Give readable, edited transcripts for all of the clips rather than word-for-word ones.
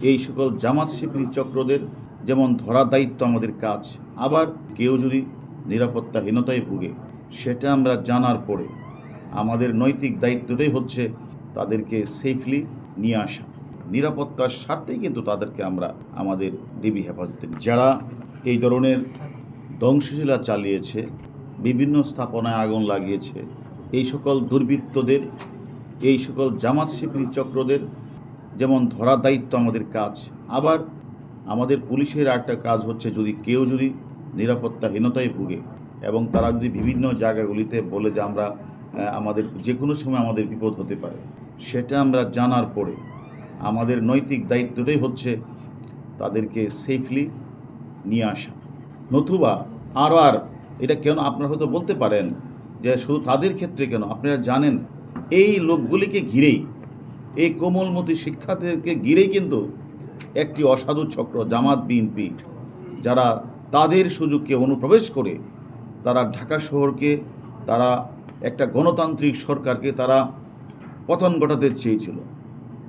এই সকল জামাত শিবির চক্রদের যেমন ধরা দায়িত্ব আমাদের কাজ, আবার কেউ যদি নিরাপত্তাহীনতায় ভুগে সেটা আমরা জানার পরে আমাদের নৈতিক দায়িত্বটাই হচ্ছে তাদেরকে সেফলি নিয়ে আসা। নিরাপত্তার স্বার্থেই কিন্তু তাদেরকে আমরা আমাদের ডিবি হেফাজতে, যারা এই ধরনের ধ্বংসলীলা চালিয়েছে, বিভিন্ন স্থাপনায় আগুন লাগিয়েছে, এই সকল দুর্বৃত্তদের, এই সকল জামাত শিবির চক্রদের যেমন ধরা দায়িত্ব আমাদের কাজ, আবার আমাদের পুলিশের একটা কাজ হচ্ছে যদি কেউ যদি নিরাপত্তাহীনতায় ভুগে এবং তারা যদি বিভিন্ন জায়গাগুলিতে বলে যে আমরা আমাদের যে কোনো সময় আমাদের বিপদ হতে পারে, সেটা আমরা জানার পরে আমাদের নৈতিক দায়িত্বটাই হচ্ছে তাদেরকে সেফলি নিয়ে আসা। নতুবা আর এটা কেন আপনারা হয়তো বলতে পারেন যে শুধু তাদের ক্ষেত্রে কেন, আপনারা জানেন এই লোকগুলিকে ঘিরেই, এই কোমলমতি শিক্ষার্থীদেরকে ঘিরেই কিন্তু একটি অসাধু চক্র জামাত বিএনপি, যারা তাদের সুযোগকে অনুপ্রবেশ করে তারা ঢাকা শহরকে, তারা একটা গণতান্ত্রিক সরকারকে তারা পতন ঘটাতে চেয়েছিল।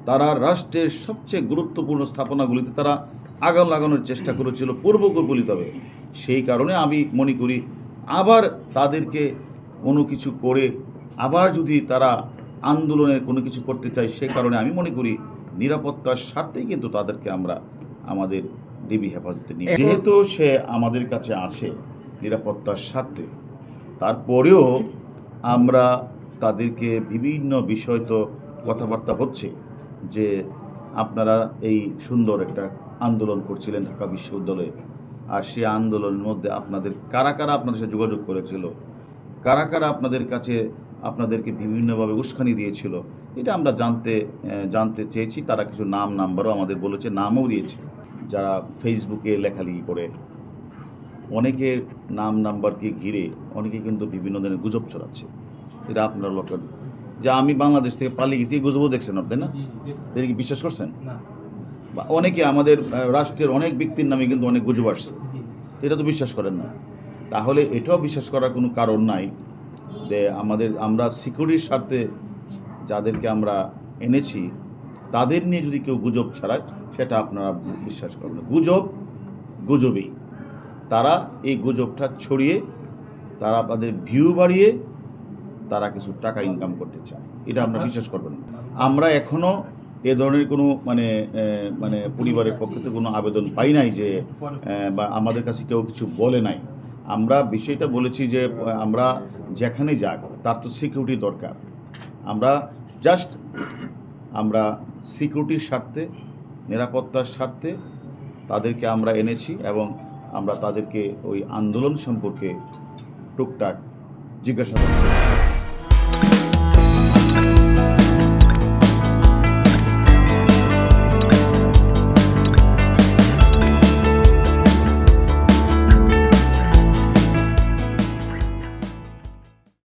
তারা রাষ্ট্রের সবচেয়ে গুরুত্বপূর্ণ স্থাপনাগুলিতে তারা আগুন লাগানোর চেষ্টা করেছিল পূর্বকল্পিতভাবে। সেই কারণে আমি মনে করি আবার তাদেরকে কোনো কিছু করে আবার যদি তারা আন্দোলনের কোনো কিছু করতে চায়, সে কারণে আমি মনে করি নিরাপত্তার স্বার্থেই কিন্তু তাদেরকে আমরা আমাদের ডিবি হেফাজতে নিই। যেহেতু সে আমাদের কাছে আছে নিরাপত্তার স্বার্থে, তারপরেও আমরা তাদেরকে বিভিন্ন বিষয় তো কথাবার্তা হচ্ছে যে আপনারা এই সুন্দর একটা আন্দোলন করছিলেন ঢাকা বিশ্ববিদ্যালয়ে, আর সেই আন্দোলনের মধ্যে আপনাদের কারা কারা আপনাদের সাথে যোগাযোগ করেছিল, কারা কারা আপনাদের কাছে আপনাদেরকে বিভিন্নভাবে উস্কানি দিয়েছিল, এটা আমরা জানতে চেয়েছি। তারা কিছু নাম্বারও আমাদের বলেছে, নামও দিয়েছে। যারা ফেসবুকে লেখালেখি করে অনেকের নাম্বারকে ঘিরে অনেকে কিন্তু বিভিন্ন ধরনের গুজব ছড়াচ্ছে। এটা আপনারা লক্ষ্য, যে আমি বাংলাদেশ থেকে পালিয়ে গেছি, এই গুজবও দেখছেন আপনি না? এটা কি বিশ্বাস করছেন? বা অনেকে আমাদের রাষ্ট্রের অনেক ব্যক্তির নামে কিন্তু অনেক গুজব আসছে, এটা তো বিশ্বাস করেন না। তাহলে এটাও বিশ্বাস করার কোনো কারণ নাই যে আমরা সিকিউরিটির স্বার্থে যাদেরকে আমরা এনেছি তাদের নিয়ে যদি কেউ গুজব ছড়ায়, সেটা আপনারা বিশ্বাস করবেন না। গুজবেই তারা এই গুজবটা ছড়িয়ে তারা তাদের ভিউ বাড়িয়ে তারা কিছু টাকা ইনকাম করতে চায়, এটা আপনারা বিশ্বাস করবেন না। আমরা এখনও এ ধরনের কোনো মানে পরিবারের পক্ষ থেকে কোনো আবেদন পাই নাই যে বা আমাদের কাছে কেউ কিছু বলে নাই। আমরা বিষয়টা বলেছি যে আমরা যেখানে যাক তার তো সিকিউরিটি দরকার। আমরা সিকিউরিটির স্বার্থে, নিরাপত্তার স্বার্থে তাদেরকে আমরা এনেছি এবং আমরা তাদেরকে ওই আন্দোলন সম্পর্কে টুকটাক জিজ্ঞাসাবাদ করেছি।